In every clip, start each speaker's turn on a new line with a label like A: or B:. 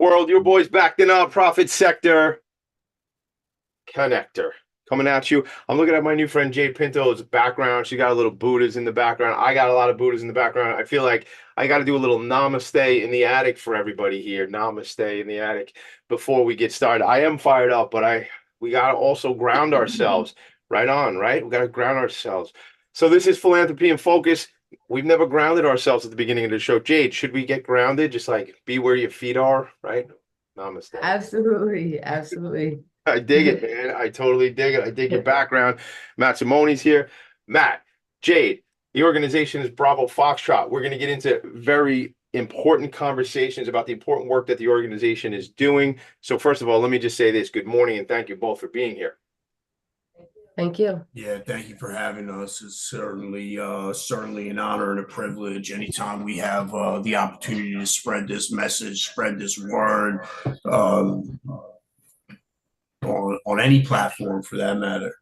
A: World, your boys back, the nonprofit sector connector. Coming at you. I'm looking at my new friend Jade Pinto's background. She got a little Buddhas in the background. I got a lot of Buddhas in the background. I feel like I got to do a little namaste in the attic for everybody here. Namaste in the attic before we get started. I am fired up, but we got to also ground ourselves. Right on, right? We got to ground ourselves. So this is Philanthropy and Focus. We've never grounded ourselves at the beginning of the show. Jade, should we get grounded? Just like be where your feet are, right? Namaste.
B: Absolutely, absolutely.
A: I dig it, man. I totally dig it. I dig your background. Matt Simone's here. Matt, Jade, the organization is Bravo Foxtrot. We're going to get into very important conversations about the important work that the organization is doing. So first of all, let me just say this. Good morning, and thank you both for being here.
B: Thank you.
C: Yeah, thank you for having us. It's certainly an honor and a privilege anytime we have the opportunity to spread this message, spread this word on any platform for that matter.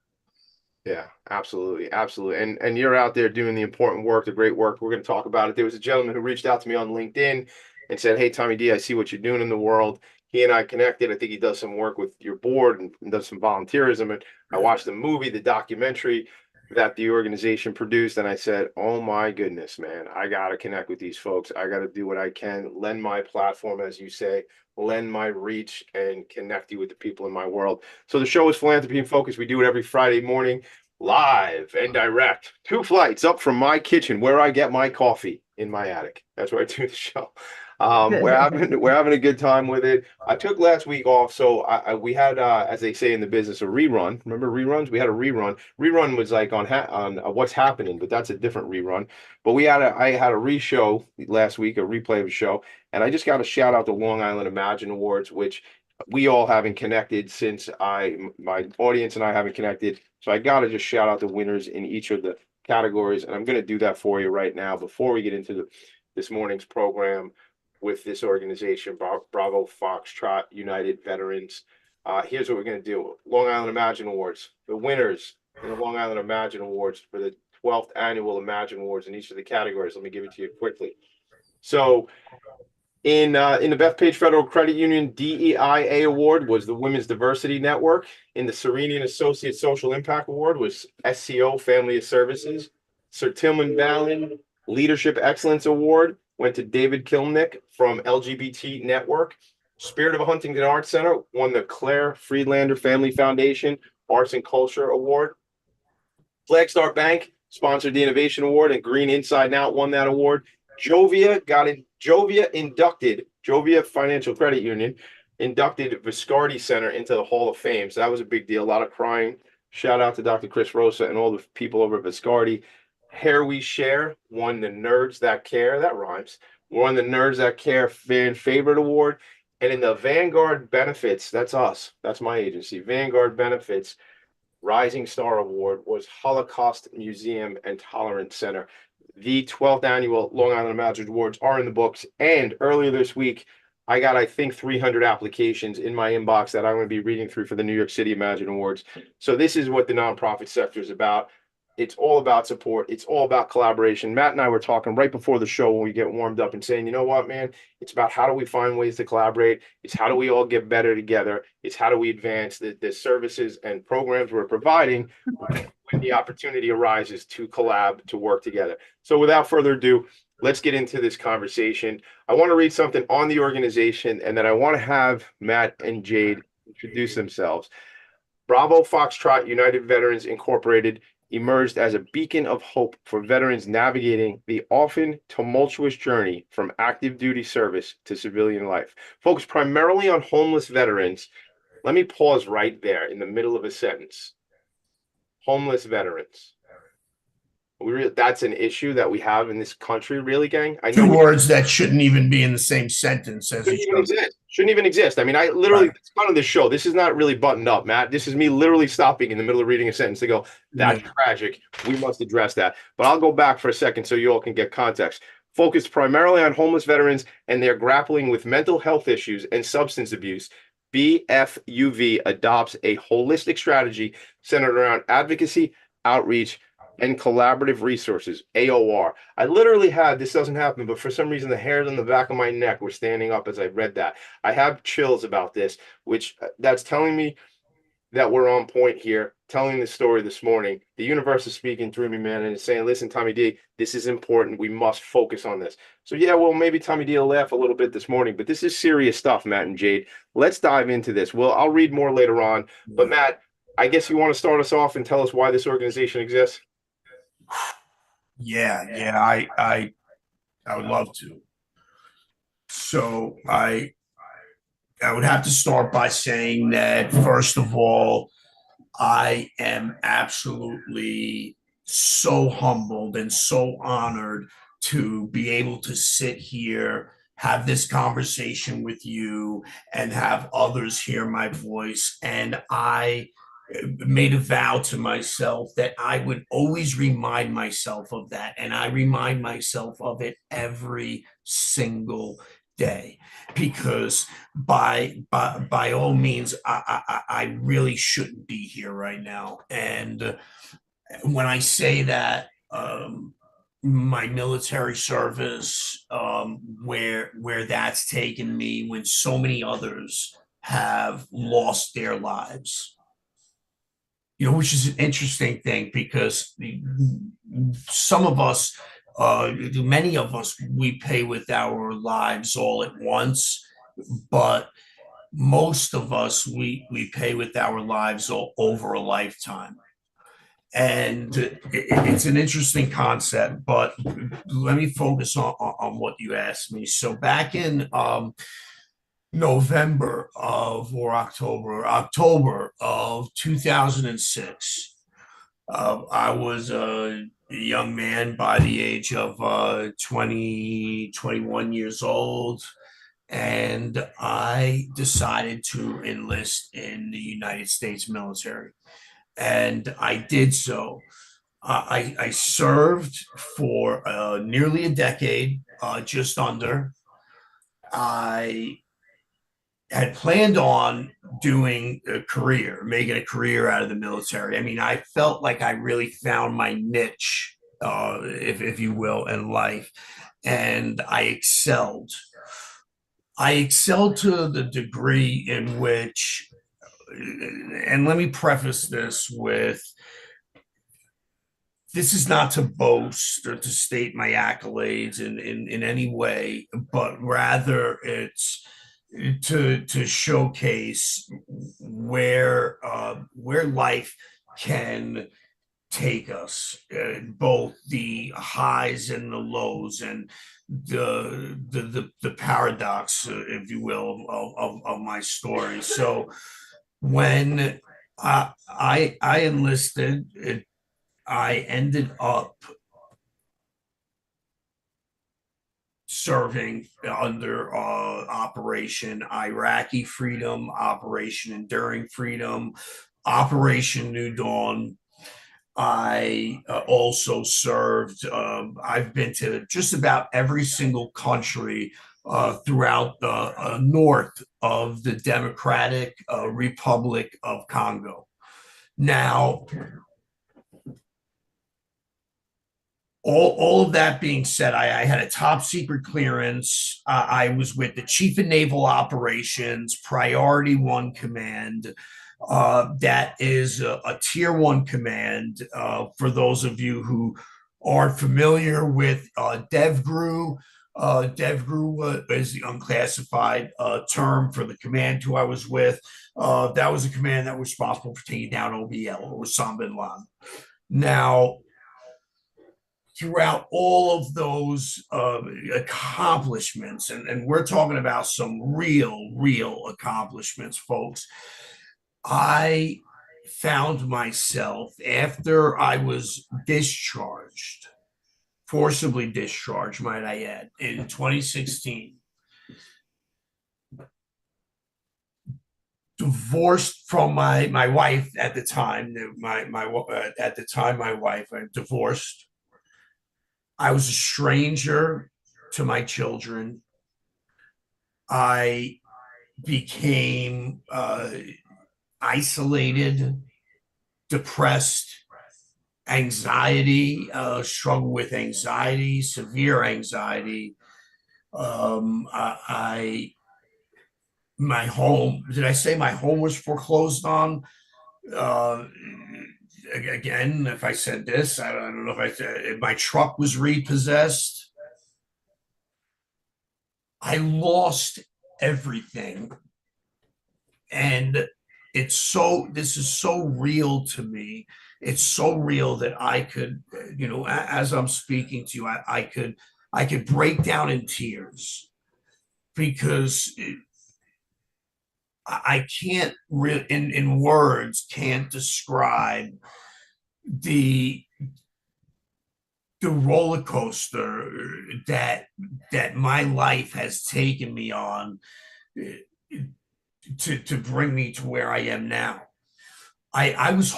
A: Yeah, absolutely. Absolutely. And you're out there doing the important work, the great work. We're going to talk about it. There was a gentleman who reached out to me on LinkedIn and said, "Hey, Tommy D, I see what you're doing in the world." He and I connected. I think he does some work with your board and does some volunteerism. And I watched the movie, the documentary that the organization produced. And I said, "Oh my goodness, man, I got to connect with these folks. I got to do what I can, lend my platform, as you say, lend my reach and connect you with the people in my world." So the show is Philanthropy and Focus. We do it every Friday morning, live and direct. 2 flights up from my kitchen where I get my coffee in my attic. That's where I do the show. We're having a good time with it. I took last week off, so we had as they say in the business, a rerun. Remember reruns? We had a rerun. Rerun was like on What's Happening, but that's a different rerun. But I had a re-show last week, a replay of a show, and I just got a shout out to Long Island Imagine Awards, which we all haven't connected since my audience and I haven't connected. So I got to just shout out the winners in each of the categories, and I'm going to do that for you right now before we get into this morning's program with this organization, Bravo Foxtrot United Veterans. Here's what we're going to do. Long Island Imagine Awards. The winners in the Long Island Imagine Awards for the 12th Annual Imagine Awards in each of the categories. Let me give it to you quickly. So in the Bethpage Federal Credit Union DEIA Award was the Women's Diversity Network. In the Serenian Associate Social Impact Award was SCO Family of Services. Sir Tillman Ballin Leadership Excellence Award went to David Kilnick from LGBT Network. Spirit of a Huntington Arts Center won the Claire Friedlander Family Foundation Arts and Culture Award. Flagstar Bank sponsored the Innovation Award, and Green Inside and Out won that award. Jovia Financial Credit Union inducted Viscardi Center into the Hall of Fame. So that was a big deal. A lot of crying. Shout out to Dr. Chris Rosa and all the people over at Viscardi. Hair We Share won the Nerds That Care. That rhymes. Won the Nerds That Care Fan Favorite Award. And in the Vanguard Benefits, that's us. That's my agency. Vanguard Benefits Rising Star Award was Holocaust Museum and Tolerance Center. The 12th Annual Long Island Imagine Awards are in the books. And earlier this week, I got, I think, 300 applications in my inbox that I'm going to be reading through for the New York City Imagine Awards. So this is what the nonprofit sector is about. It's all about support. It's all about collaboration. Matt and I were talking right before the show when we get warmed up and saying, you know what, man, it's about how do we find ways to collaborate? It's how do we all get better together? It's how do we advance the services and programs we're providing when the opportunity arises to collab, to work together. So without further ado, let's get into this conversation. I want to read something on the organization, and then I want to have Matt and Jade introduce themselves. Bravo Foxtrot United Veterans Incorporated emerged as a beacon of hope for veterans navigating the often tumultuous journey from active duty service to civilian life. Focused primarily on homeless veterans. Let me pause right there in the middle of a sentence. Homeless veterans. That's an issue that we have in this country, really, gang. I know
C: Two words that shouldn't even be in the same sentence as each other.
A: Shouldn't even exist. I mean, I literally, it's kind of the show. This is not really buttoned up, Matt. This is me literally stopping in the middle of reading a sentence to go, that's tragic. We must address that. But I'll go back for a second so you all can get context. Focused primarily on homeless veterans and they're grappling with mental health issues and substance abuse. BFUV adopts a holistic strategy centered around advocacy, outreach, and collaborative resources, AOR. I literally had, this doesn't happen, but for some reason the hairs on the back of my neck were standing up as I read that. I have chills about this, which that's telling me that we're on point here, telling the story this morning. The universe is speaking through me, man, and it's saying, listen, Tommy D, this is important. We must focus on this. So yeah, well, maybe Tommy D will laugh a little bit this morning, but this is serious stuff, Matt and Jade. Let's dive into this. Well, I'll read more later on. But Matt, I guess you want to start us off and tell us why this organization exists?
C: I would love to. So I would have to start by saying that first of all, I am absolutely so humbled and so honored to be able to sit here, have this conversation with you, and have others hear my voice. And I made a vow to myself that I would always remind myself of that. And I remind myself of it every single day, because by all means, I really shouldn't be here right now. And when I say that, my military service, where that's taken me, when so many others have lost their lives, which is an interesting thing, because some of us, many of us, we pay with our lives all at once, but most of us, we pay with our lives all over a lifetime. And it's an interesting concept, but let me focus on what you asked me. So back in November of or October of 2006, I was a young man by the age of 21 years old, and I decided to enlist in the United States military. And I did so. I served for nearly a decade, just under. I had planned on doing a career, making a career out of the military. I mean, I felt like I really found my niche, if you will, in life, and I excelled. I excelled to the degree in which, and let me preface this with, this is not to boast or to state my accolades in any way, but rather it's to showcase where life can take us, both the highs and the lows, and the paradox, if you will, of my story. So when I enlisted, I ended up serving under Operation Iraqi Freedom, Operation Enduring Freedom, Operation New Dawn. I also served, I've been to just about every single country throughout the north of the Democratic Republic of Congo. Now, all of that being said, I had a top secret clearance. I was with the Chief of Naval Operations, Priority One Command. That is a tier one command. For those of you who aren't familiar with DevGru, DevGru is the unclassified term for the command who I was with. That was a command that was responsible for taking down OBL, or Osama bin Laden. Now, throughout all of those accomplishments, and we're talking about some real accomplishments, folks, I found myself, after I was discharged, forcibly discharged, might I add, in 2016, divorced from my wife at the time. At the time, my wife, I divorced. I was a stranger to my children. I became isolated, depressed, anxiety, struggle with anxiety, severe anxiety. I my home, did I say my home was foreclosed on? Uh, Again, if I said this, I don't know if I said if my truck was repossessed. I lost everything. And this is so real to me. It's so real that I could, as I'm speaking to you, I could break down in tears because I can't in words can't describe the the roller coaster that my life has taken me on to bring me to where I am now. I was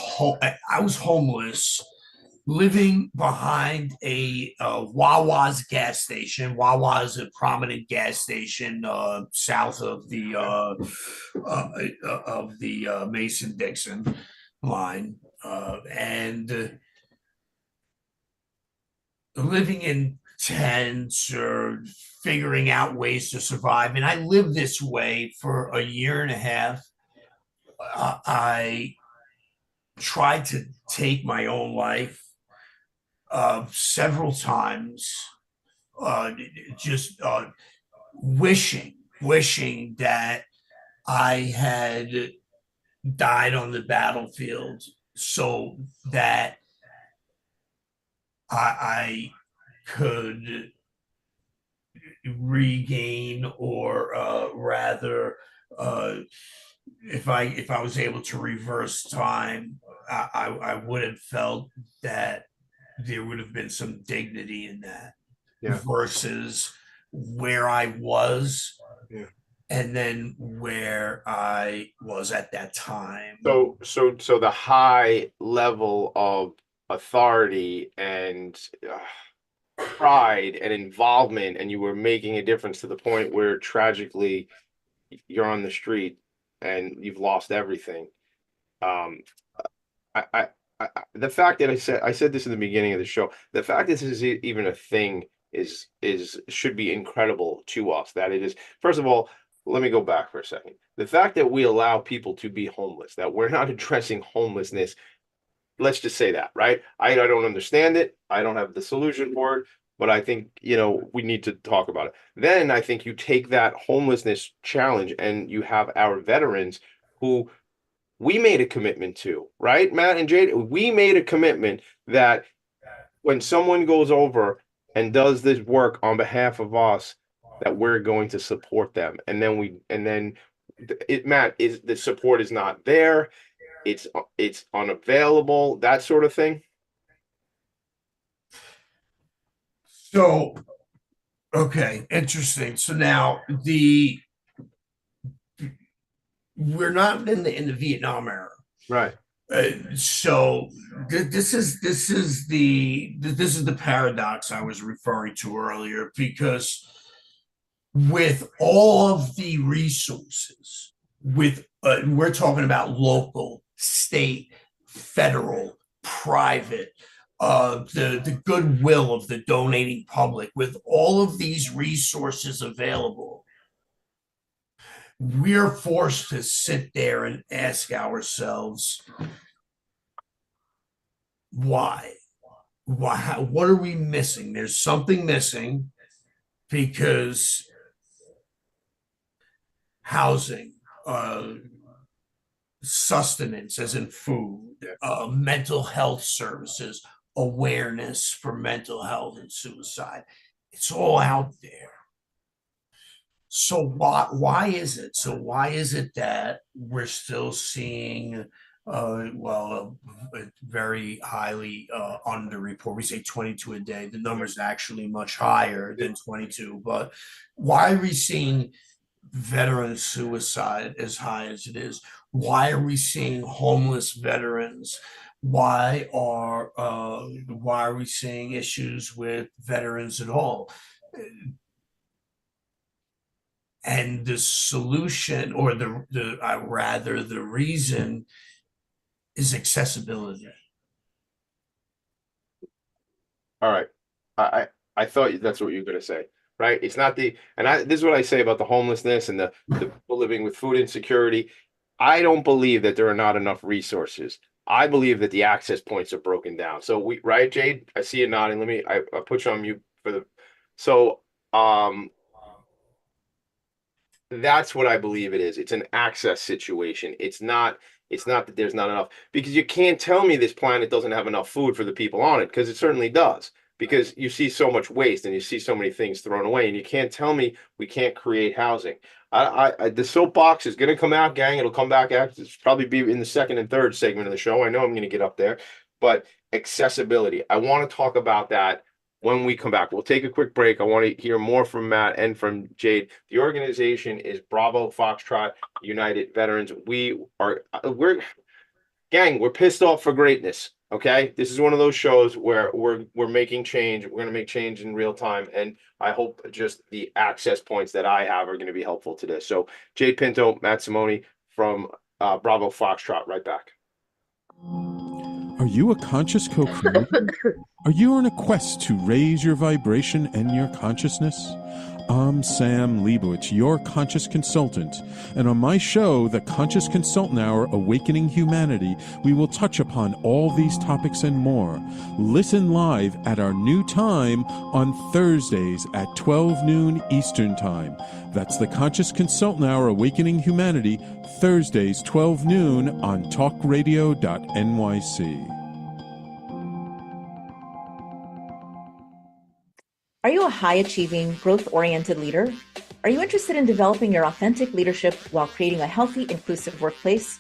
C: homeless, living behind a Wawa's gas station. Wawa is a prominent gas station south of the Mason Dixon line, and living in tents or figuring out ways to survive. And I lived this way for a year and a half. I tried to take my own life several times, uh, just wishing that I had died on the battlefield so that I could regain, or rather, uh, if I was able to reverse time, I would have felt that there would have been some dignity in that
A: Yeah.
C: versus where I was
A: Yeah.
C: and then where I was at that time.
A: So the high level of authority and pride and involvement, and you were making a difference to the point where tragically you're on the street and you've lost everything. Um, I, I, the fact that I said this in the beginning of the show, the fact that this is even a thing is should be incredible to us. That it is. First of all, let me go back for a second. The fact that we allow people to be homeless, that we're not addressing homelessness, let's just say that, right? I don't understand it. I don't have the solution for it, but I think, we need to talk about it. Then I think you take that homelessness challenge and you have our veterans who we made a commitment to, right? Matt and Jade, we made a commitment that when someone goes over and does this work on behalf of us, that we're going to support them. And then Matt, is the support is not there. It's it's unavailable, that sort of thing.
C: So, okay, interesting. So now the we're not in the Vietnam era.
A: Right.
C: So this is the paradox I was referring to earlier, because with all of the resources, with we're talking about local, state, federal, private, the goodwill of the donating public, with all of these resources available, we're forced to sit there and ask ourselves, why? What are we missing? There's something missing, because housing, sustenance, as in food, mental health services, awareness for mental health and suicide, it's all out there. So why is it? So why is it that we're still seeing very highly underreport? We say 22 a day. The number is actually much higher than 22. But why are we seeing veteran suicide as high as it is? Why are we seeing homeless veterans? Why are we seeing issues with veterans at all? And the solution, or the reason, is accessibility.
A: All right. I thought that's what you were going to say, right? It's not this is what I say about the homelessness and the people living with food insecurity. I don't believe that there are not enough resources. I believe that the access points are broken down. So right, Jade? I see you nodding. I'll put you on mute for so, um, that's what I believe it is. It's an access situation. It's not that there's not enough, because you can't tell me this planet doesn't have enough food for the people on it, because it certainly does. Because you see so much waste and you see so many things thrown away, and you can't tell me we can't create housing. The soapbox is going to come out, gang. It'll come back out. It's probably be in the second and third segment of the show. I know I'm going to get up there, but accessibility. I want to talk about that when we come back. We'll take a quick break. I want to hear more from Matt and from Jade. The organization is Bravo Foxtrot United Veterans. We're pissed off for greatness. Okay, this is one of those shows where we're making change. We're going to make change in real time, and I hope just the access points that I have are going to be helpful to this. So, Jade Pinto, Matt Simone from Bravo Foxtrot. Right back.
D: Are you a conscious co-creator? Are you on a quest to raise your vibration and your consciousness? I'm Sam Leibowitz, your conscious consultant, and on my show, The Conscious Consultant Hour, Awakening Humanity, we will touch upon all these topics and more. Listen live at our new time on Thursdays at 12 noon Eastern Time. That's The Conscious Consultant Hour, Awakening Humanity, Thursdays, 12 noon on talkradio.nyc.
E: Are you a high-achieving, growth-oriented leader? Are you interested in developing your authentic leadership while creating a healthy, inclusive workplace?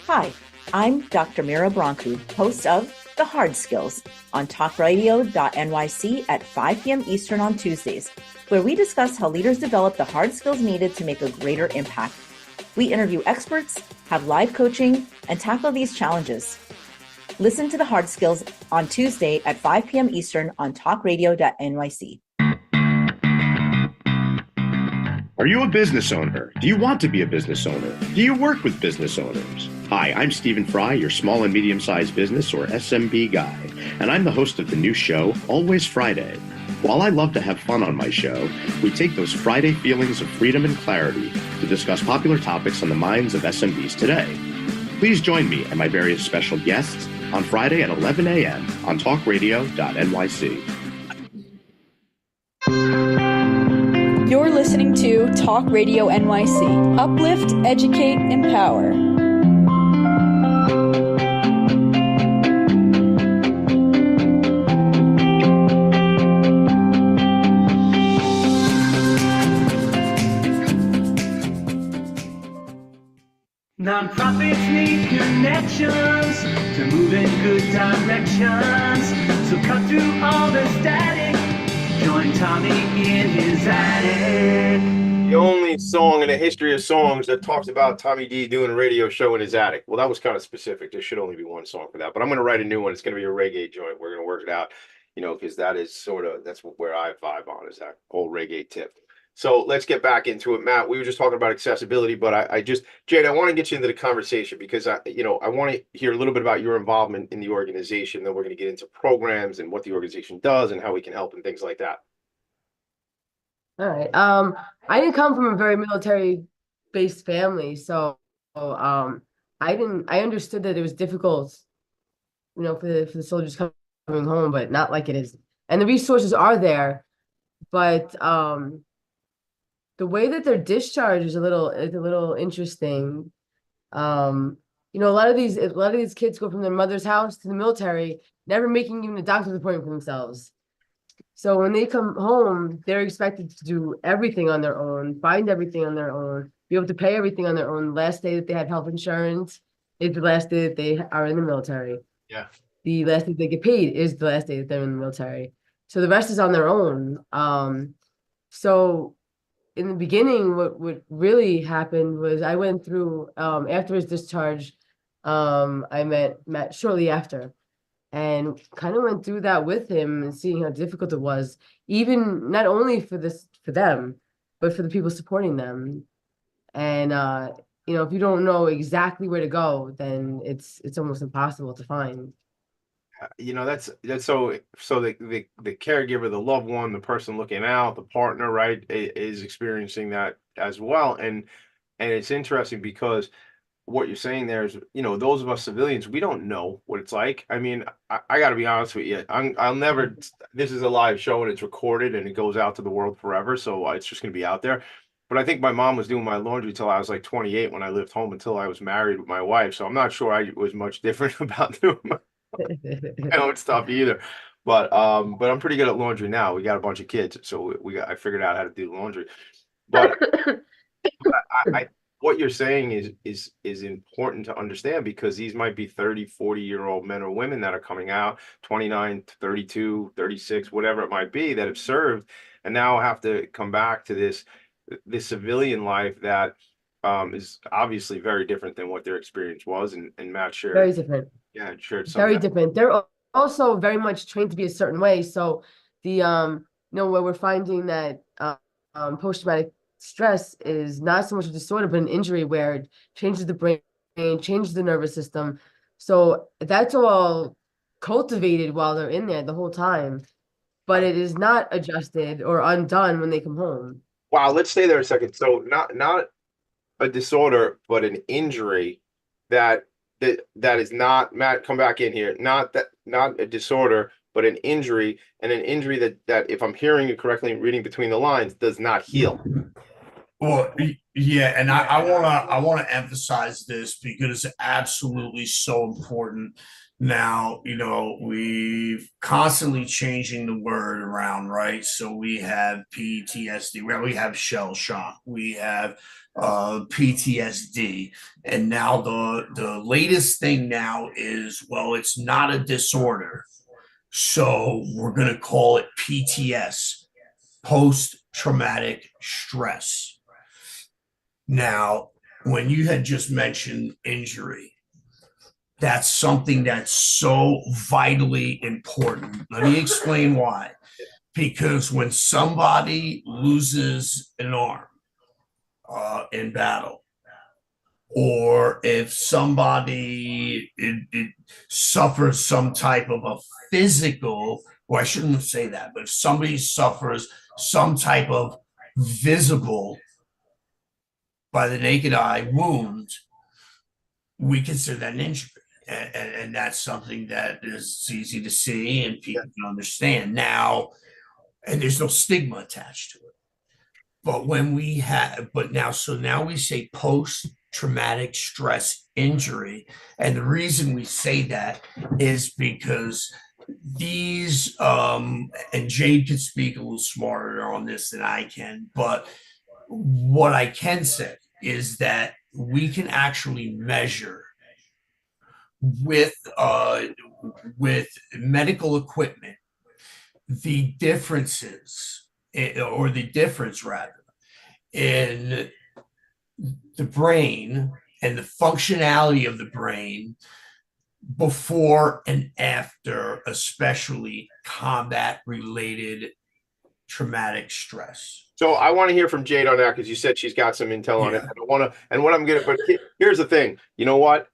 E: Hi, I'm Dr. Mira Brancu, host of The Hard Skills on talkradio.nyc at 5 p.m. Eastern on Tuesdays, where we discuss how leaders develop the hard skills needed to make a greater impact. We interview experts, have live coaching, and tackle these challenges. Listen to The Hard Skills on Tuesday at 5 p.m. Eastern on talkradio.nyc.
F: Are you a business owner? Do you want to be a business owner? Do you work with business owners? Hi, I'm Stephen Fry, your small and medium-sized business or SMB guy, and I'm the host of the new show, Always Friday. While I love to have fun on my show, we take those Friday feelings of freedom and clarity to discuss popular topics on the minds of SMBs today. Please join me and my various special guests on Friday at 11 a.m. on talkradio.nyc.
G: You're listening to Talk Radio NYC. Uplift, educate, empower.
H: Nonprofits need connections to move in good directions. So cut through all the static. Join Tommy in his attic.
A: The only song in the history of songs that talks about Tommy D doing a radio show in his attic. Well, that was kind of specific. There should only be one song for that, but I'm going to write a new one. It's going to be a reggae joint. We're going to work it out, because that is that's where I vibe on, is that whole reggae tip. So let's get back into it, Matt. We were just talking about accessibility, but Jade, I want to get you into the conversation because I want to hear a little bit about your involvement in the organization. Then we're going to get into programs and what the organization does and how we can help and things like that.
B: All right. I didn't come from a very military-based family, so I understood that it was difficult, for the soldiers coming home, but not like it is. And the resources are there, but the way that they're discharged is a little interesting. A lot of these kids go from their mother's house to the military, never making even a doctor's appointment for themselves. So when they come home, they're expected to do everything on their own, find everything on their own, be able to pay everything on their own. The last day that they have health insurance is the last day that they are in the military.
A: Yeah.
B: The last day they get paid is the last day that they're in the military. So the rest is on their own. So in the beginning, what really happened was I went through, after his discharge, I met Matt shortly after and kind of went through that with him and seeing how difficult it was, even not only for them, but for the people supporting them. And, if you don't know exactly where to go, then it's almost impossible to find.
A: that's so the caregiver, the loved one, the person looking out, the partner, right, is experiencing that as well. And it's interesting because what you're saying there is, those of us civilians, we don't know what it's like. I mean, I got to be honest with you. I'll never. This is a live show and it's recorded and it goes out to the world forever, so it's just going to be out there. But I think my mom was doing my laundry till I was like 28 when I lived home until I was married with my wife. So I'm not sure I was much different about doing my own stuff either. But I'm pretty good at laundry now. We got a bunch of kids, so I figured out how to do laundry. But I what you're saying is important to understand because these might be 30, 40-year-old men or women that are coming out 29 to 32, 36, whatever it might be, that have served and now have to come back to this civilian life that is obviously very different than what their experience was. And Matt shared,
B: Very different.
A: yeah, shared some
B: Very
A: of that.
B: different. They're also very much trained to be a certain way. So where we're finding that post-traumatic stress is not so much a disorder, but an injury where it changes the brain, changes the nervous system. So that's all cultivated while they're in there the whole time, but it is not adjusted or undone when they come home.
A: Wow, let's stay there a second. So not a disorder, but an injury that is not, Matt, come back in here. Not a disorder, but an injury, and an injury that if I'm hearing you correctly and reading between the lines, does not heal.
C: Well, yeah, and I wanna emphasize this because it's absolutely so important. Now, we've constantly changing the word around, right? So we have PTSD, we have shell shock, we have PTSD, and now the latest thing now is, well, it's not a disorder, so we're gonna call it PTS, post traumatic stress. Now, when you had just mentioned injury, that's something that's so vitally important. Let me explain why. Because when somebody loses an arm in battle, or if somebody it suffers some type of a physical, or I shouldn't say that, but if somebody suffers some type of visible by the naked eye wound, we consider that an injury. And that's something that is easy to see and people can understand now, and there's no stigma attached to it. But now we say post-traumatic stress injury. And the reason we say that is because these, and Jade can speak a little smarter on this than I can, but what I can say is that we can actually measure with medical equipment the differences, or the difference rather, in the brain and the functionality of the brain before and after, especially combat related traumatic stress.
A: So I want to hear from Jade on that because you said she's got some intel on it. I don't want to, and what I'm gonna, but here's the thing. You know what?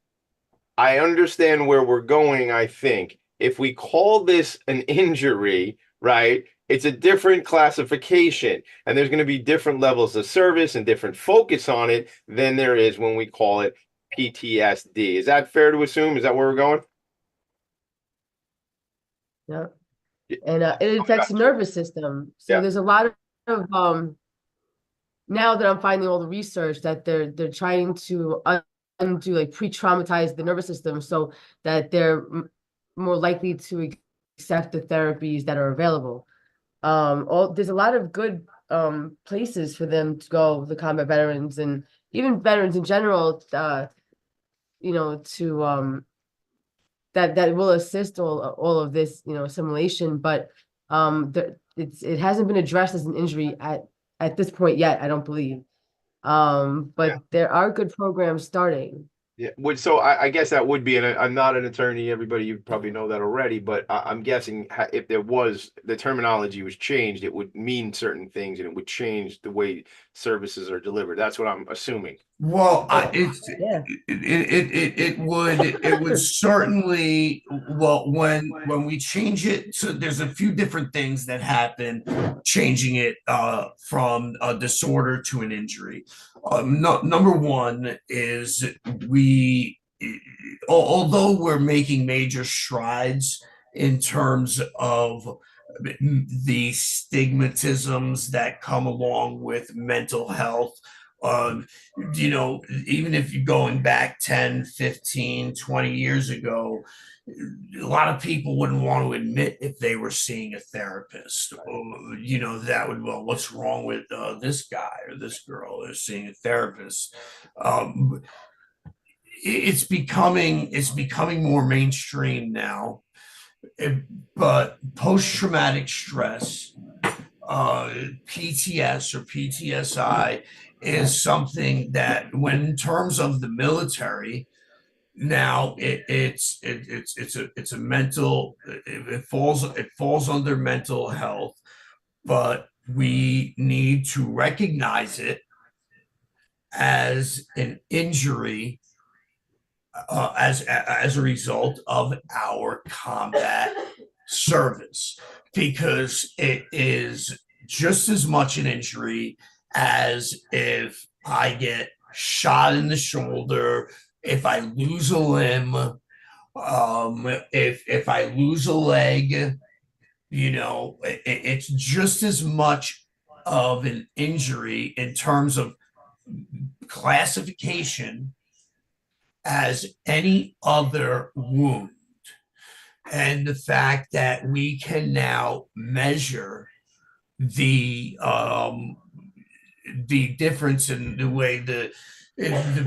A: I understand where we're going. I think if we call this an injury, right, it's a different classification, and there's going to be different levels of service and different focus on it than there is when we call it PTSD. Is that fair to assume? Is that where we're going?
B: Yeah. And it affects the nervous system. So there's a lot of now that I'm finding all the research that they're trying to undo, like pre-traumatize the nervous system so that they're more likely to accept the therapies that are available. There's a lot of good places for them to go, the combat veterans and even veterans in general, that will assist all of this, assimilation, but it hasn't been addressed as an injury at this point yet, I don't believe. But there are good programs starting.
A: Yeah, so I guess that would be, and I'm not an attorney, everybody, you probably know that already, but I'm guessing if there was, the terminology was changed, it would mean certain things and it would change the way services are delivered. That's what I'm assuming.
C: Well,
B: Yeah.
C: it would certainly, well, when we change it, so there's a few different things that happen changing it from a disorder to an injury. Number one is although we're making major strides in terms of the stigmatisms that come along with mental health, even if you're going back 10, 15, 20 years ago, a lot of people wouldn't want to admit if they were seeing a therapist. That would, well, what's wrong with this guy or this girl? They're seeing a therapist. It's becoming more mainstream now. But post-traumatic stress, PTS or PTSI, is something that, when in terms of the military, now it's a mental, it falls under mental health, but we need to recognize it as an injury as a result of our combat service, because it is just as much an injury as if I get shot in the shoulder, if I lose a limb, if I lose a leg. It's just as much of an injury in terms of classification as any other wound. And the fact that we can now measure the difference in the way the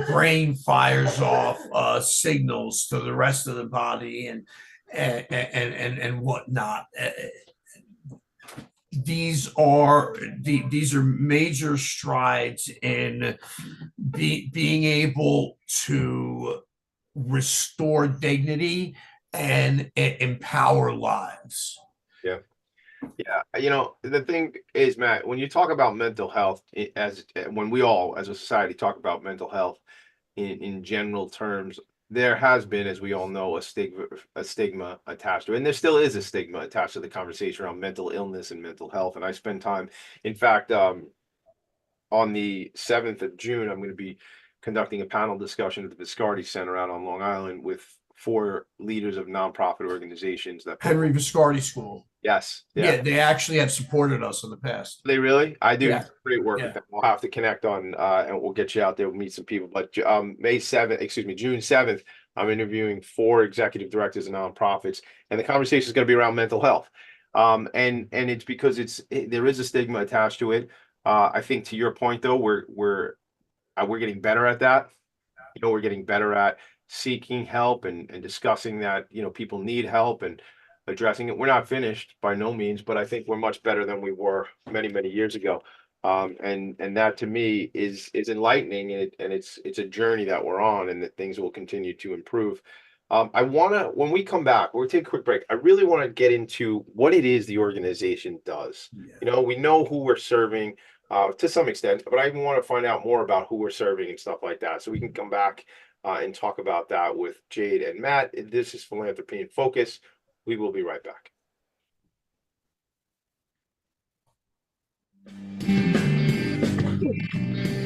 C: brain fires off signals to the rest of the body and whatnot. These are major strides in being able to restore dignity and empower lives.
A: Yeah. Yeah. The thing is, Matt, when you talk about mental health, when we all as a society talk about mental health in general terms, there has been, as we all know, a stigma attached to it. And there still is a stigma attached to the conversation around mental illness and mental health. And I spend time, in fact, on the 7th of June, I'm going to be conducting a panel discussion at the Viscardi Center out on Long Island with 4 leaders of nonprofit organizations that
C: Henry Viscardi School.
A: Yes.
C: Yeah, they actually have supported us in the past.
A: They really? I do.
C: Yeah.
A: Great work with them. We'll have to connect on, and we'll get you out there. We'll meet some people. But June 7th, I'm interviewing 4 executive directors of nonprofits, and the conversation is going to be around mental health. And it's because there is a stigma attached to it. I think, to your point, though, we're getting better at that. We're getting better at seeking help and discussing that, people need help and addressing it. We're not finished by no means, but I think we're much better than we were many, many years ago. And that, to me, is enlightening, and it's a journey that we're on, and that things will continue to improve. When we come back, we'll take a quick break. I really want to get into what it is the organization does.
C: Yeah.
A: We know who we're serving to some extent, but I even want to find out more about who we're serving and stuff like that. So we can come back and talk about that with Jade and Matt. This is Philanthropy in Focus. We will be right back.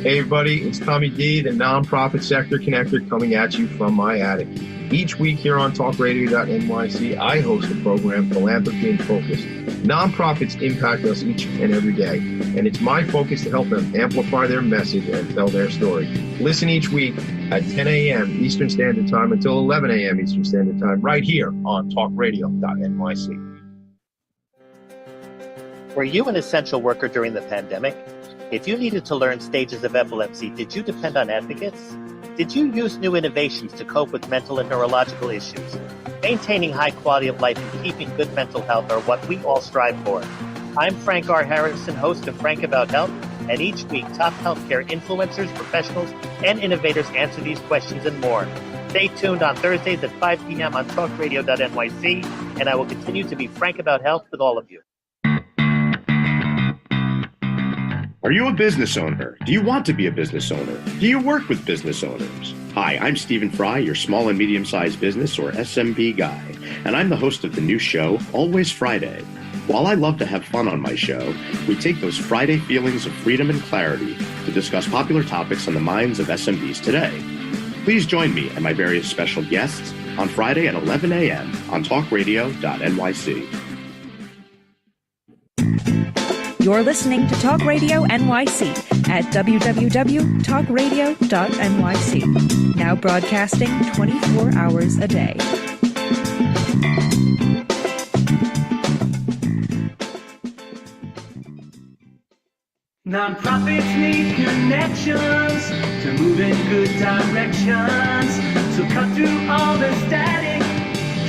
A: Hey everybody, it's Tommy D, the nonprofit sector connector, coming at you from my attic. Each week here on talkradio.nyc, I host the program Philanthropy in Focus. Nonprofits impact us each and every day, and it's my focus to help them amplify their message and tell their story. Listen each week at 10 a.m. Eastern Standard Time until 11 a.m. Eastern Standard Time, right here on talkradio.nyc.
I: Were you an essential worker during the pandemic? If you needed to learn stages of epilepsy, did you depend on advocates? Did you use new innovations to cope with mental and neurological issues? Maintaining high quality of life and keeping good mental health are what we all strive for. I'm Frank R. Harrison, host of Frank About Health, And each week, top healthcare influencers, professionals, and innovators answer these questions and more. Stay tuned on Thursdays at 5 p.m. on talkradio.nyc, and I will continue to be frank about health with all of you.
F: Are you a business owner? Do you want to be a business owner? Do you work with business owners? Hi, I'm Stephen Fry, your small and medium-sized business or SMB guy, and I'm the host of the new show, Always Friday. While I love to have fun on my show, we take those Friday feelings of freedom and clarity to discuss popular topics on the minds of SMBs today. Please join me and my various special guests on Friday at 11 a.m. on talkradio.nyc.
J: You're listening to Talk Radio NYC at www.talkradio.nyc. Now broadcasting 24 hours a day.
H: Nonprofits need connections to move in good directions. So cut through all the static.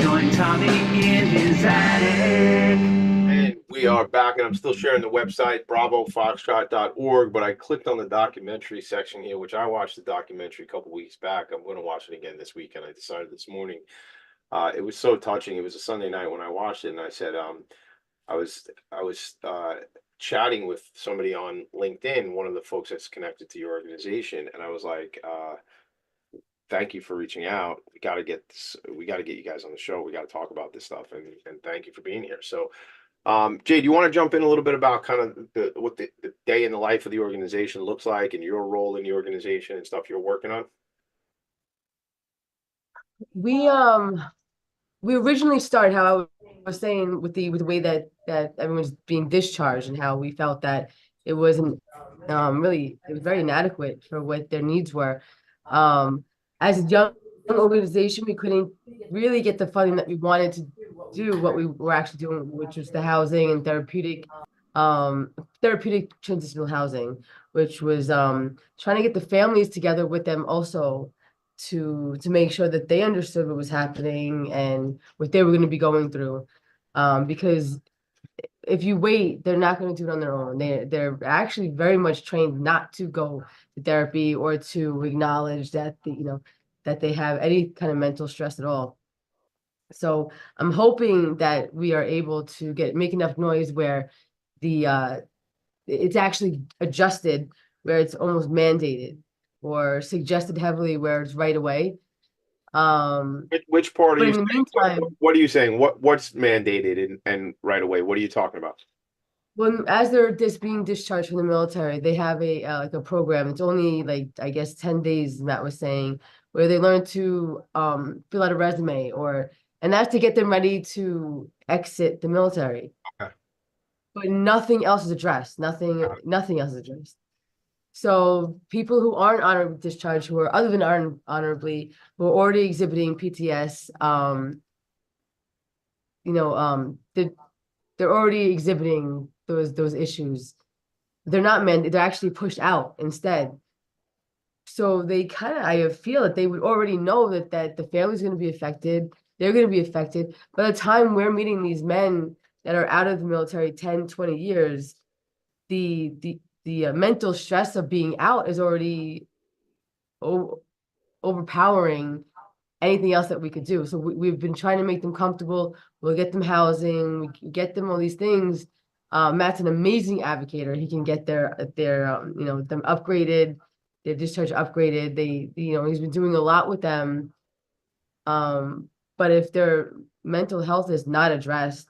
H: Join Tommy in his attic.
A: And we are back, and I'm still sharing the website, bravofoxtrot.org, but I clicked on the documentary section here, which I watched the documentary a couple weeks back. I'm going to watch it again this week, and I decided this morning. It was so touching. It was a Sunday night when I watched it, and I said, I was chatting with somebody on LinkedIn, one of the folks that's connected to your organization, and I was like, thank you for reaching out. We got to get this, we got to get you guys on the show. We got to talk about this stuff, and thank you for being here. So, Jay, do you want to jump in a little bit about kind of what the day in the life of the organization looks like and your role in the organization and stuff you're working on?
B: We originally started, how I was saying, with the way that everyone's being discharged, and how we felt that it wasn't it was very inadequate for what their needs were. As a young organization, we couldn't really get the funding that we wanted to do what we were actually doing, which was the housing and therapeutic transitional housing, which was trying to get the families together with them also to make sure that they understood what was happening and what they were going to be going through. Because if you wait, they're not going to do it on their own. They're actually very much trained not to go to therapy or to acknowledge that that they have any kind of mental stress at all. So I'm hoping that we are able to make enough noise where it's actually adjusted, where it's almost mandated, or suggested heavily where it's right away.
A: Which part are
B: But
A: you
B: in the
A: saying?
B: meantime,
A: What are you saying? What's mandated and right away? What are you talking about?
B: as they're being discharged from the military, they have like a program. It's only like, I guess, 10 days, Matt was saying, where they learn to fill out a resume, and that's to get them ready to exit the military.
A: Okay.
B: But nothing else is addressed. Nothing else is addressed. So people who aren't honorably discharged, who are other than honorably, who are already exhibiting PTS, they're already exhibiting those issues. They're not they're actually pushed out instead. So they kind of, I feel that they would already know that the family's going to be affected. They're going to be affected. By the time we're meeting these men that are out of the military 10, 20 years, the mental stress of being out is already overpowering anything else that we could do. So we've been trying to make them comfortable. We'll get them housing, we get them all these things. Matt's an amazing advocate. He can get them upgraded, their discharge upgraded. He's been doing a lot with them. But if their mental health is not addressed,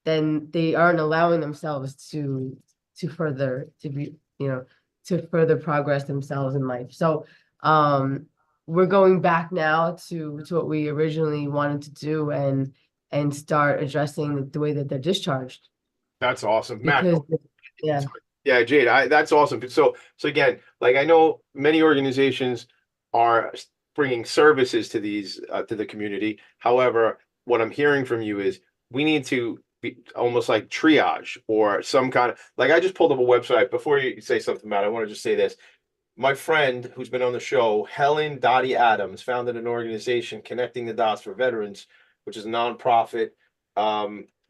B: then they aren't allowing themselves to further progress themselves in life. So we're going back now to what we originally wanted to do, and start addressing the way that they're discharged.
A: That's awesome, Matt.
B: Yeah.
A: Yeah, Jade, that's awesome. So again, like, I know many organizations are bringing services to these to the community. However, what I'm hearing from you is we need to be almost like triage, or some kind of, like, I just pulled up a website. Before you say something, Matt, I want to just say this. My friend who's been on the show, Helen Dottie Adams, founded an organization, Connecting the Dots for Veterans, which is a nonprofit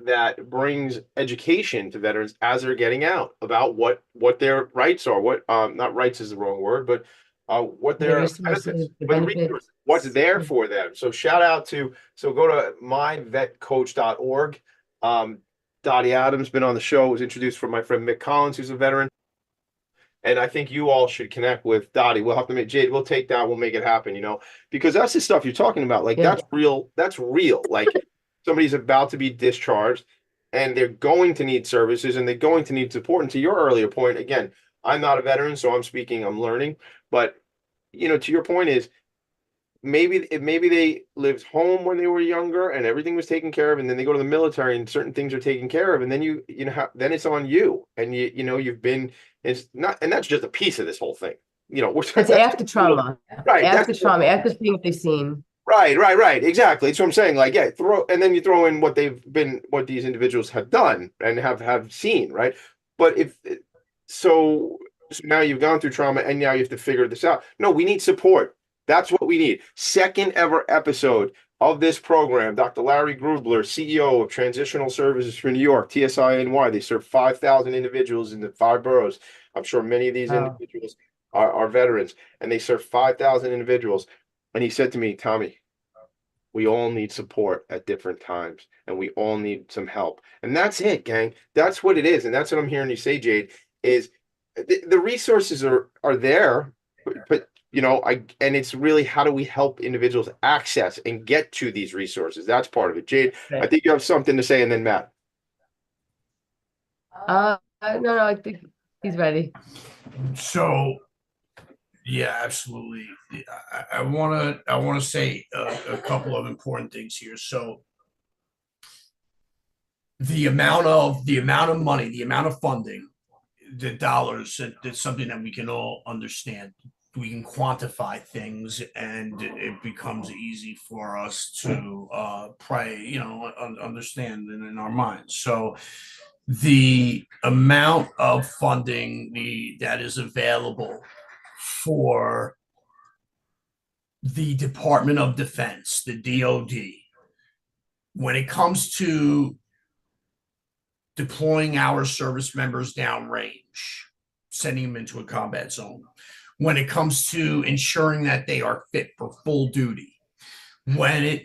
A: that brings education to veterans as they're getting out about what their rights are, what not rights is the wrong word, but what
B: The
A: their benefits,
B: resources, the
A: what the
B: benefits.
A: resources, what's there for them. So shout out to, so go to myvetcoach.org. Dottie Adams been on the show, was introduced from my friend Mick Collins, who's a veteran. And I think you all should connect with Dottie. We'll have to make Jade, we'll take that, we'll make it happen, because that's the stuff you're talking about. Like,
B: Yeah.
A: that's real. That's real. Like, somebody's about to be discharged and they're going to need services and they're going to need support. And to your earlier point, again, I'm not a veteran, so I'm speaking, I'm learning. But, to your point is, maybe they lived home when they were younger and everything was taken care of, and then they go to the military and certain things are taken care of, and then then it's on you, and you've been, it's not, and that's just a piece of this whole thing.
B: It's after trauma.
A: right?
B: After trauma, after seeing what they've seen.
A: Right. Exactly. So I'm saying, like, yeah, and then you throw in what these individuals have done and have seen, right? But so now you've gone through trauma and now you have to figure this out. No, we need support. That's what we need. Second ever episode of this program. Dr. Larry Grubler, CEO of Transitional Services for New York, TSINY. They serve 5,000 individuals in the 5 boroughs. I'm sure many of these individuals are veterans, and they serve 5,000 individuals. And he said to me, Tommy, we all need support at different times, and we all need some help. And that's it, gang. That's what it is. And that's what I'm hearing you say, Jade, is the resources are there, but and it's really, how do we help individuals access and get to these resources? That's part of it. Jade, I think you have something to say, and then Matt.
B: No, I think he's ready.
C: So, yeah, absolutely. I want to say a couple of important things here. So, the amount of money, the amount of funding, the dollars, that's something that we can all understand. We can quantify things, and it becomes easy for us to understand in our minds. So the amount of funding that is available for the Department of Defense, the DoD, when it comes to deploying our service members downrange, sending them into a combat zone, when it comes to ensuring that they are fit for full duty, when it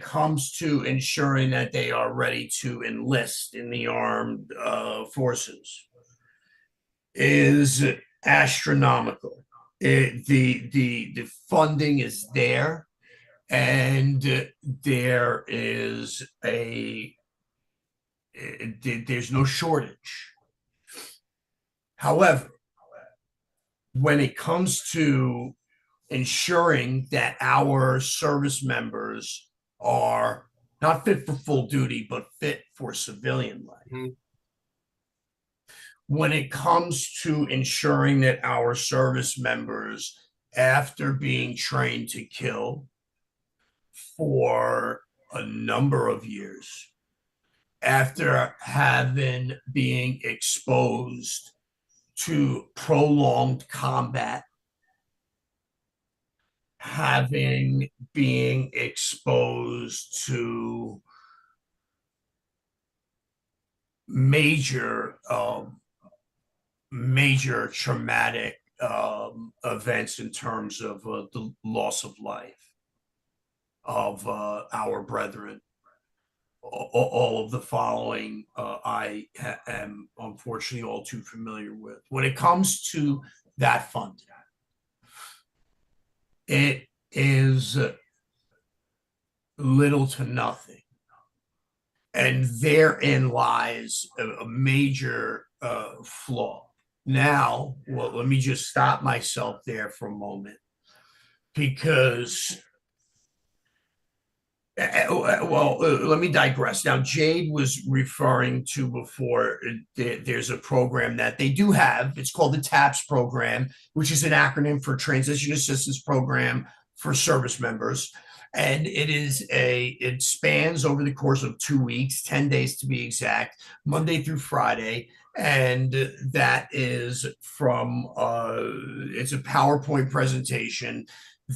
C: comes to ensuring that they are ready to enlist in the armed forces, is astronomical. The funding is there, and there's no shortage. However, when it comes to ensuring that our service members are not fit for full duty, but fit for civilian life, when it comes to ensuring that our service members, after being trained to kill for a number of years, after being exposed to prolonged combat, being exposed to major traumatic events in terms of the loss of life of our brethren. All of the following I am unfortunately all too familiar with. When it comes to that funding, it is little to nothing. And therein lies a major flaw. Now, let me just stop myself there for a moment, because let me digress. Now, Jade was referring to before, there's a program that they do have. It's called the TAPS program, which is an acronym for Transition Assistance Program for Service Members. And it spans over the course of 2 weeks, 10 days to be exact, Monday through Friday. And that is it's a PowerPoint presentation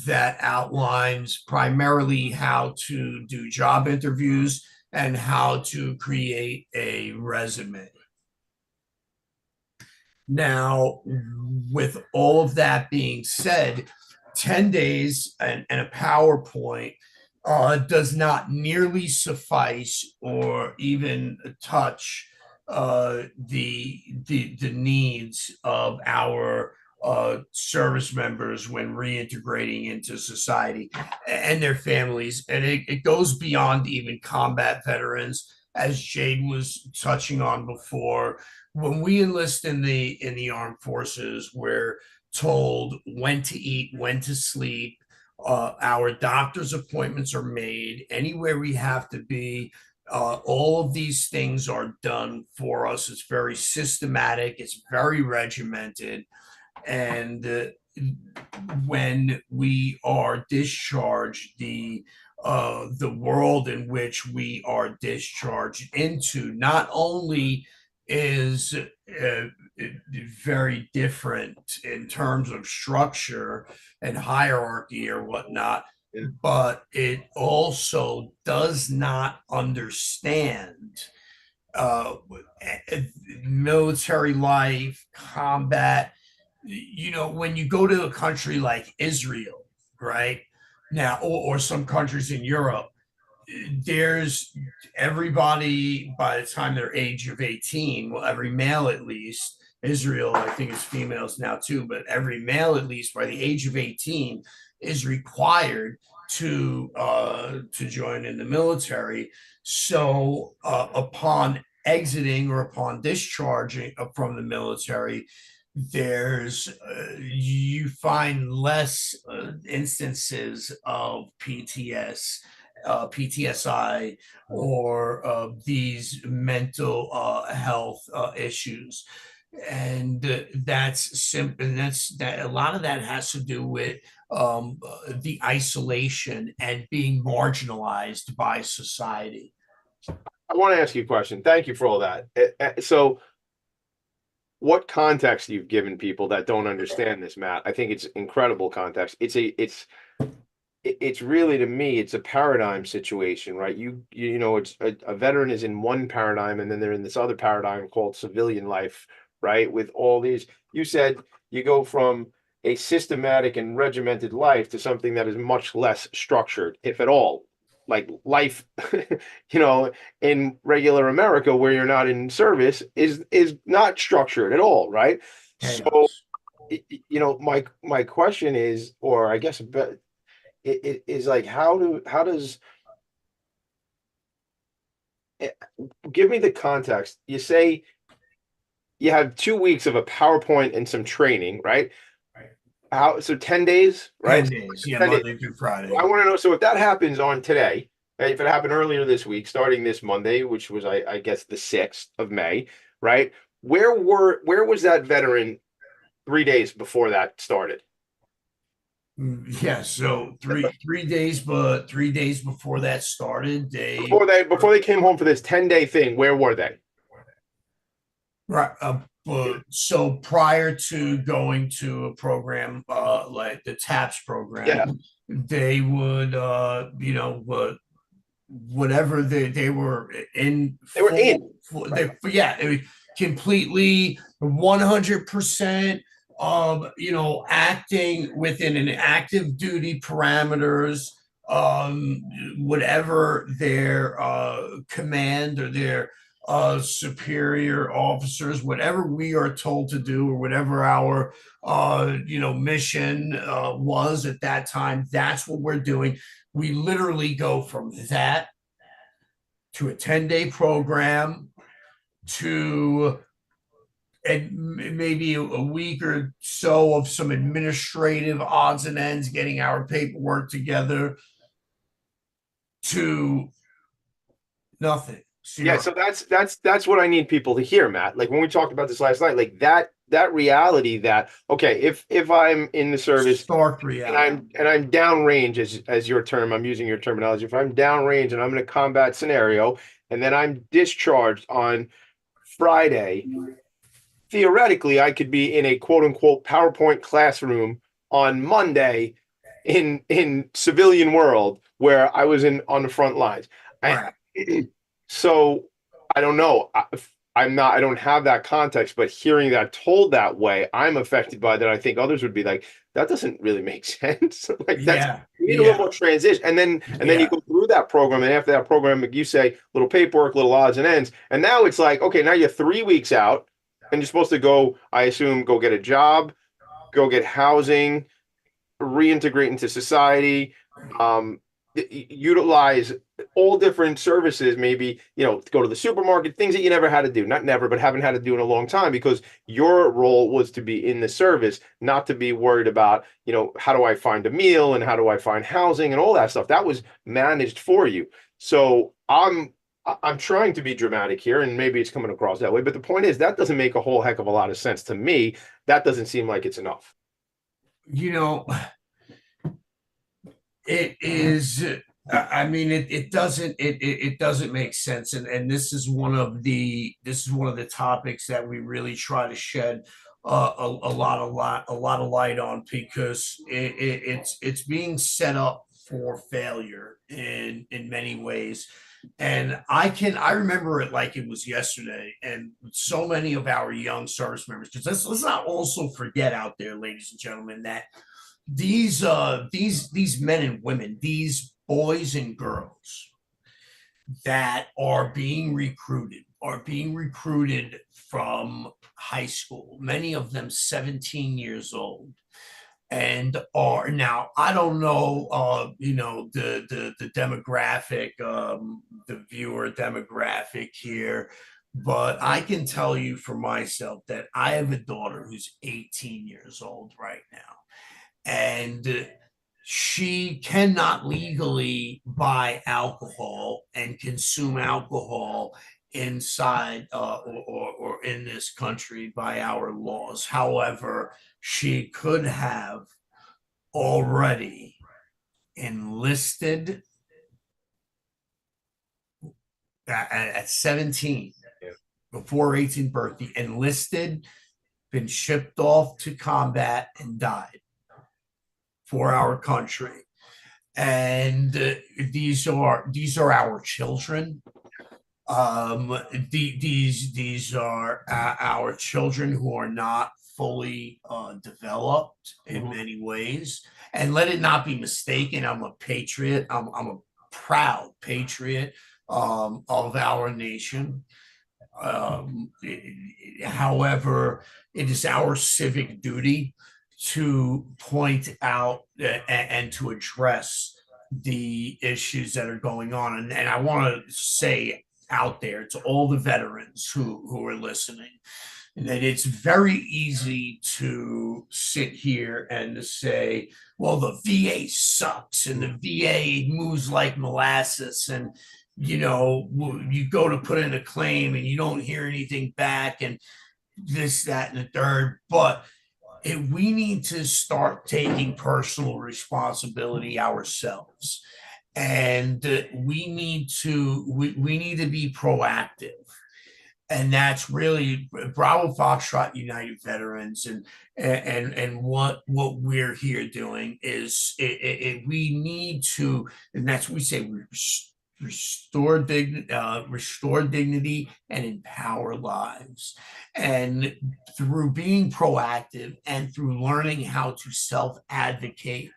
C: that outlines primarily how to do job interviews, and how to create a resume. Now, with all of that being said, 10 days and a PowerPoint does not nearly suffice or even touch the needs of our service members when reintegrating into society and their families. And it goes beyond even combat veterans, as Jade was touching on before. When we enlist in the armed forces, we're told when to eat, when to sleep. Our doctor's appointments are made anywhere we have to be. All of these things are done for us. It's very systematic. It's very regimented. And when we are discharged, the world in which we are discharged into not only is very different in terms of structure and hierarchy or whatnot, but it also does not understand military life, combat. When you go to a country like Israel, right now, or some countries in Europe, there's everybody by the time they're age of 18, well, every male at least, Israel, I think it's females now too, but every male at least by the age of 18 is required to join in the military. So upon exiting or upon discharging from the military, you find less instances of PTSI or these mental health issues. And that's simple. And that a lot of that has to do with the isolation and being marginalized by society.
A: I want to ask you a question. Thank you for all that. So what context you've given people that don't understand this, Matt? I think it's incredible context. It's really, to me, it's a paradigm situation, right? It's a veteran is in one paradigm, and then they're in this other paradigm called civilian life, right? With all these, you said you go from a systematic and regimented life to something that is much less structured, if at all. Like life, in regular America, where you're not in service, is not structured at all, right? So, my question is, or I guess it is like, how does give me the context. You say you have 2 weeks of a PowerPoint and some training, right? So 10 days, right?
C: 10 days, yeah,
A: 10 days.
C: Monday through Friday.
A: I want to know, so if that happens on today, if it happened earlier this week, starting this Monday, which was I guess the 6th of May, right? Where was that veteran 3 days before that started?
C: Yeah, so three days, but 3 days before that started,
A: before they came home for this 10-day thing, where were they?
C: Right. So prior to going to a program like the TAPS program, they would whatever they were in, completely 100% acting within an active duty parameters, whatever their command or their superior officers, whatever we are told to do, or whatever our mission was at that time, that's what we're doing. We literally go from that to a 10-day program to maybe a week or so of some administrative odds and ends, getting our paperwork together, to nothing.
A: Yeah, so that's what I need people to hear, Matt. Like when we talked about this last night, like that reality that, okay, if I'm in the service,
C: stark reality,
A: and I'm downrange, as your term, I'm using your terminology. If I'm downrange and I'm in a combat scenario, and then I'm discharged on Friday, theoretically, I could be in a quote unquote PowerPoint classroom on Monday in civilian world where I was on the front lines.
C: Right.
A: So I don't know. I don't have that context, but hearing that told that way, I'm affected by that. I think others would be like, that doesn't really make sense. Like that's
C: Yeah,
A: you need a little
C: yeah,
A: more transition. And then you
C: yeah.
A: go through that program, and after that program, you say little paperwork, little odds and ends. And now it's like, okay, now you're 3 weeks out and you're supposed to go, I assume, go get a job, go get housing, reintegrate into society, um, utilize all different services, maybe, go to the supermarket, things that you never had to do, not never, but haven't had to do in a long time because your role was to be in the service, not to be worried about, how do I find a meal and how do I find housing and all that stuff. That was managed for you. So I'm trying to be dramatic here, and maybe it's coming across that way, but the point is that doesn't make a whole heck of a lot of sense to me. That doesn't seem like it's enough.
C: You know, it is. I mean, it doesn't make sense, and this is one of the topics that we really try to shed a lot of light on, because it's being set up for failure in many ways. And I remember it like it was yesterday, and so many of our young service members, because let's not also forget out there, ladies and gentlemen, that these men and women, these boys and girls that are being recruited from high school, many of them 17 years old, and are now, I don't know, the demographic, the viewer demographic here, but I can tell you for myself that I have a daughter who's 18 years old right now, and she cannot legally buy alcohol and consume alcohol inside or in this country by our laws. However, she could have already enlisted at 17, before 18th birthday, enlisted, been shipped off to combat, and died for our country. And these are our children. These are our children who are not fully developed in many ways. And let it not be mistaken, I'm a patriot. I'm a proud patriot of our nation. However, it is our civic duty to point out and to address the issues that are going on. And I want to say out there to all the veterans who are listening, that it's very easy to sit here and to say, well, the VA sucks and the VA moves like molasses, and you go to put in a claim and you don't hear anything back, and this, that, and the third. But we need to start taking personal responsibility ourselves, and we need to be proactive. And that's really Bravo Foxtrot United Veterans, and what we're here doing is we need to, and that's what we say, restore dignity and empower lives. And through being proactive and through learning how to self-advocate,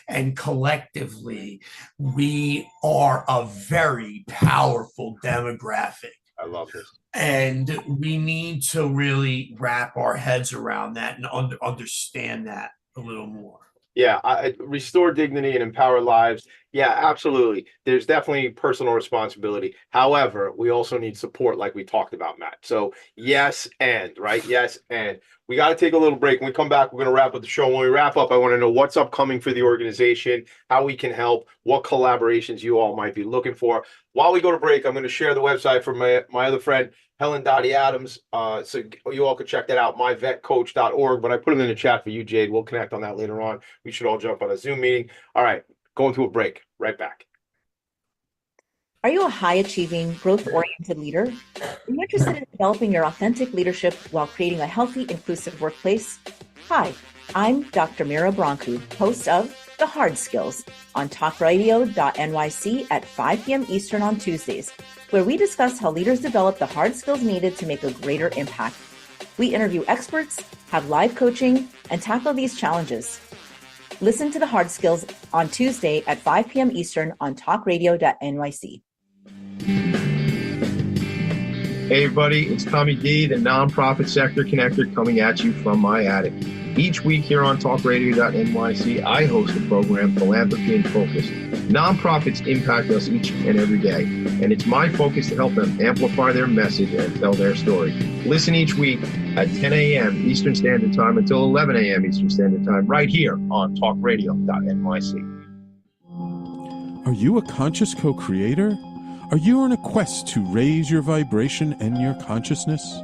C: and collectively, we are a very powerful demographic.
A: I love this.
C: And we need to really wrap our heads around that and understand that a little more.
A: Yeah, restore dignity and empower lives. Yeah, absolutely. There's definitely personal responsibility. However, we also need support, like we talked about, Matt. So yes, and right, yes, and we got to take a little break. When we come back, we're going to wrap up the show. When we wrap up, I want to know what's upcoming for the organization, how we can help, what collaborations you all might be looking for. While we go to break, I'm going to share the website for my other friend, Helen Dottie Adams. So you all can check that out, myvetcoach.org. But I put it in the chat for you, Jade. We'll connect on that later on. We should all jump on a Zoom meeting. All right, going to a break. Right back.
E: Are you a high-achieving, growth-oriented leader? Are you interested in developing your authentic leadership while creating a healthy, inclusive workplace? Hi, I'm Dr. Mira Brancu, host of The Hard Skills on talkradio.nyc at 5 p.m. Eastern on Tuesdays. where we discuss how leaders develop the hard skills needed to make a greater impact. We interview experts, have live coaching, and tackle these challenges. Listen to The Hard Skills on Tuesday at 5 p.m. Eastern on talkradio.nyc.
A: Hey everybody, it's Tommy D, the nonprofit sector connector, coming at you from my attic. Each week here on talkradio.nyc, I host a program, Philanthropy and Focus. Nonprofits impact us each and every day, and it's my focus to help them amplify their message and tell their story. Listen each week at 10 a.m. Eastern Standard Time until 11 a.m. Eastern Standard Time, right here on talkradio.nyc.
D: Are you a conscious co-creator? Are you on a quest to raise your vibration and your consciousness?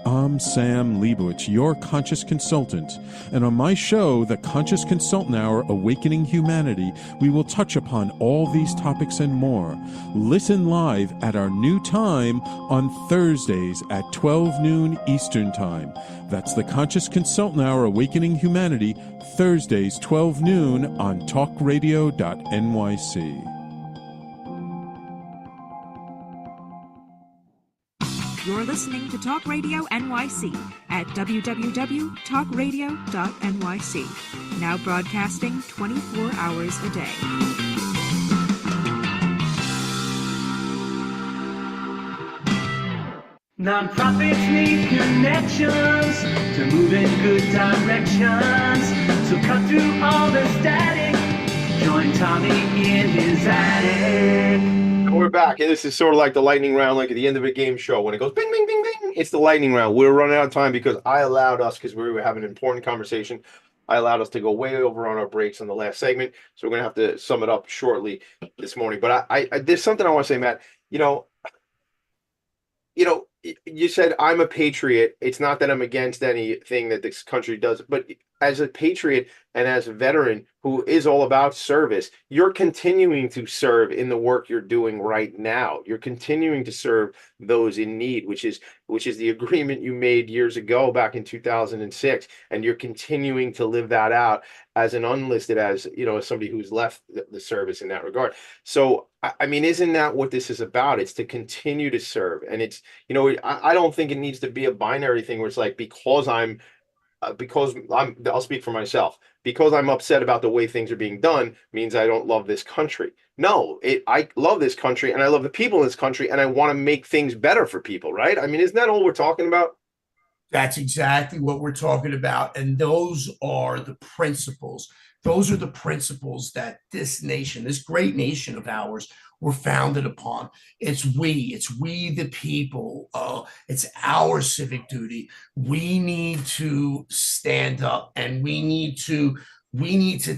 D: I'm Sam Leibowitz, your conscious consultant, and on my show, The Conscious Consultant Hour, Awakening Humanity, we will touch upon all these topics and more. Listen live at our new time on Thursdays at 12 noon Eastern Time. That's The Conscious Consultant Hour, Awakening Humanity, Thursdays 12 noon on talkradio.nyc.
J: You're listening to Talk Radio NYC at www.talkradio.nyc. Now broadcasting 24 hours a day.
H: Nonprofits need connections to move in good directions. So cut through all the static. Join Tommy in his attic.
A: We're back, and this is sort of like the lightning round, like at the end of a game show when it goes bing, bing, bing, bing. It's the lightning round. We're running out of time because I allowed us, because we were having an important conversation, I allowed us to go way over on our breaks on the last segment. So we're going to have to sum it up shortly this morning. But I there's something I want to say, Matt. You said I'm a patriot. It's not that I'm against anything that this country does, but as a patriot and as a veteran who is all about service, you're continuing to serve in the work you're doing right now. You're continuing to serve those in need, which is the agreement you made years ago back in 2006, and you're continuing to live that out as an unlisted, as somebody who's left the service in that regard. So I mean, isn't that what this is about? It's to continue to serve, and it's I don't think it needs to be a binary thing where it's like I'll speak for myself. Because I'm upset about the way things are being done means I don't love this country. No, I love this country and I love the people in this country and I want to make things better for people, right? I mean, isn't that all we're talking about?
C: That's exactly what we're talking about. And those are the principles. Those are the principles that this nation, this great nation of ours, were founded upon. It's we the people. It's our civic duty. We need to stand up, and we need to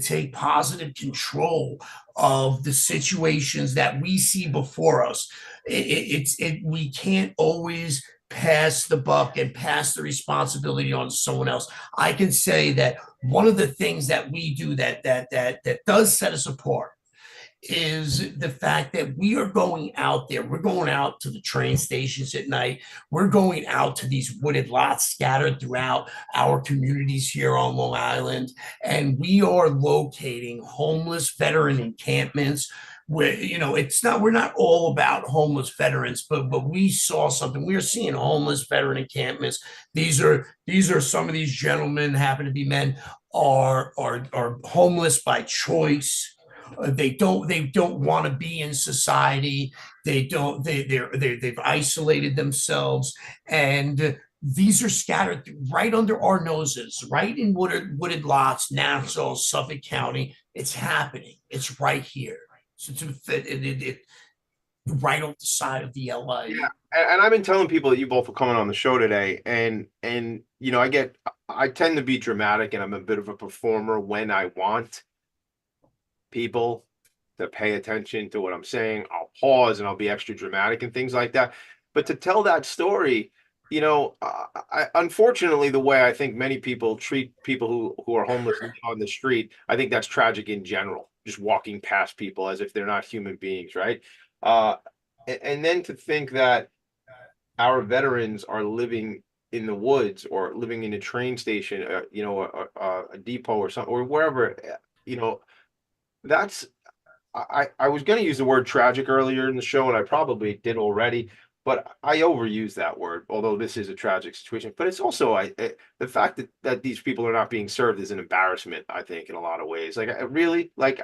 C: take positive control of the situations that we see before us. We can't always pass the buck and pass the responsibility on to someone else. I can say that one of the things that we do that does set us apart is the fact that we are going out there. We're going out to the train stations at night. We're going out to these wooded lots scattered throughout our communities here on Long Island. And we are locating homeless veteran encampments where, we're not all about homeless veterans, but we saw something. We are seeing homeless veteran encampments. These are some of these gentlemen, happen to be men, are homeless by choice. They don't want to be in society. They've isolated themselves, and these are scattered right under our noses, right in wooded lots, Nassau, Suffolk County. It's happening. It's right here. So right off the side of the LA.
A: Yeah. And I've been telling people that you both were coming on the show today, and I tend to be dramatic, and I'm a bit of a performer when I want people to pay attention to what I'm saying. I'll pause and I'll be extra dramatic and things like that. But to tell that story, unfortunately, the way I think many people treat people who are homeless on the street, I think that's tragic in general, just walking past people as if they're not human beings, right? And then to think that our veterans are living in the woods or living in a train station, a depot or something, or wherever, that's I was going to use the word tragic earlier in the show, and I probably did already, but I overuse that word, although this is a tragic situation. But it's also the fact that these people are not being served is an embarrassment, I think, in a lot of ways. Like, I really, like,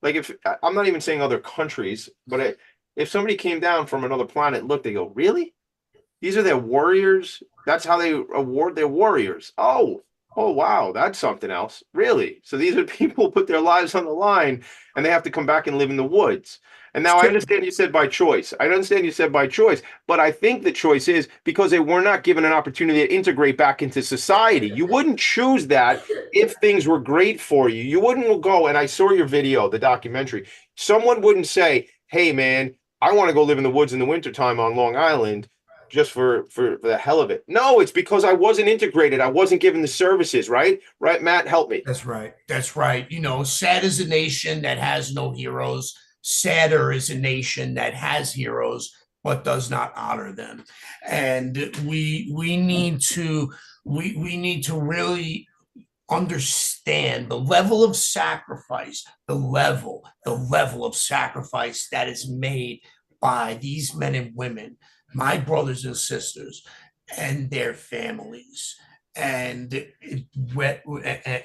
A: like if I'm not even saying other countries, but if somebody came down from another planet, look, they go, really? These are their warriors? That's how they award their warriors. Oh, wow, that's something else. Really? So these are people who put their lives on the line and they have to come back and live in the woods. And now I understand you said by choice. I understand you said by choice, but I think the choice is because they were not given an opportunity to integrate back into society. You wouldn't choose that if things were great for you. You wouldn't go, and I saw your video, the documentary. Someone wouldn't say, hey, man, I want to go live in the woods in the wintertime on Long Island just for the hell of it. No, it's because I wasn't integrated. I wasn't given the services, right? Right, Matt, help me.
C: That's right. That's right. You know, sad is a nation that has no heroes. Sadder is a nation that has heroes but does not honor them. And we need to really understand the level of sacrifice, the level of sacrifice that is made by these men and women, my brothers and sisters, and their families. And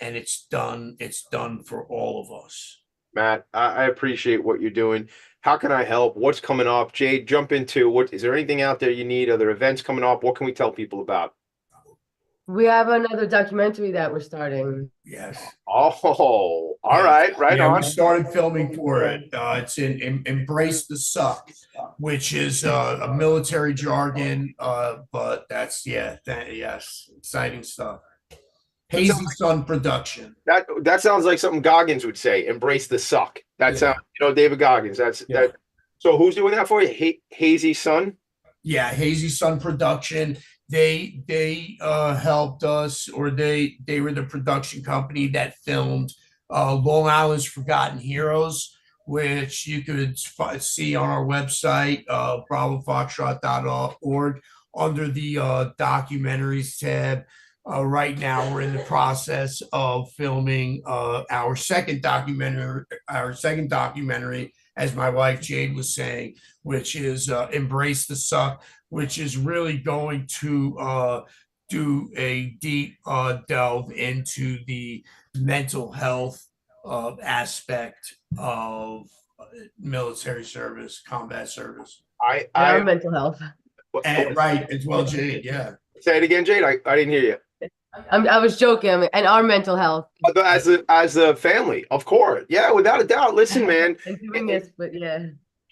C: it's done for all of us.
A: Matt, I appreciate what you're doing. How can I help? What's coming up? Jade, jump into what is there anything out there you need? Are there events coming up? What can we tell people about?
B: We have another documentary that we're starting.
C: Yes.
A: Oh, all right, right
C: yeah,
A: on.
C: We started filming for it. It's in Embrace the Suck, which is a military jargon, but that's yes, exciting stuff. Hazy Sun Production.
A: That sounds like something Goggins would say. Embrace the suck. That sounds, David Goggins. That. So who's doing that for you? Hazy Sun.
C: Yeah, Hazy Sun Production. They helped us, or they were the production company that filmed Long Island's Forgotten Heroes, which you could see on our website, bravofoxtrot.org, under the documentaries tab. Right now, we're in the process of filming our second documentary, as my wife Jade was saying, which is Embrace the Suck, which is really going to do a deep delve into the mental health aspect of military service, combat service.
B: Our mental health.
C: And, right, as well, Jade, yeah.
A: Say it again, Jade. I didn't hear you.
B: I was joking. And our mental health.
A: As a family, of course. Yeah, without a doubt. Listen, man.
B: I'm doing this, but yeah.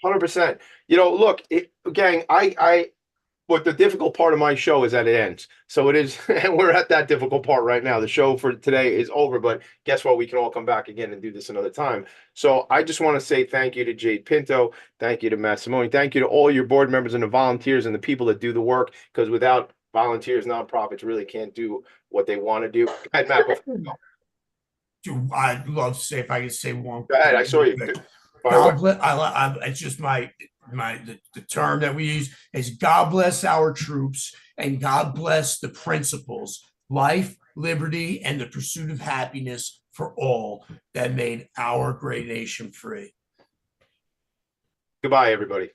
A: 100%. Look, gang, but the difficult part of my show is that it ends. So it is, and we're at that difficult part right now. The show for today is over, but guess what? We can all come back again and do this another time. So I just want to say thank you to Jade Pinto. Thank you to Matt Simone. Thank you to all your board members and the volunteers and the people that do the work, because without volunteers, nonprofits really can't do what they want to do. Matt,
C: I'd love to say, if I could say one.
A: Go ahead. I saw you.
C: It's just the term that we use is God bless our troops and God bless the principles, life, liberty, and the pursuit of happiness for all that made our great nation free.
A: Goodbye, everybody.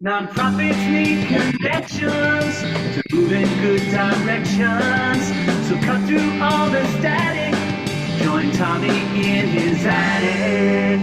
H: Nonprofits need connections to move in good directions. So cut through all the static. Join Tommy in his attic.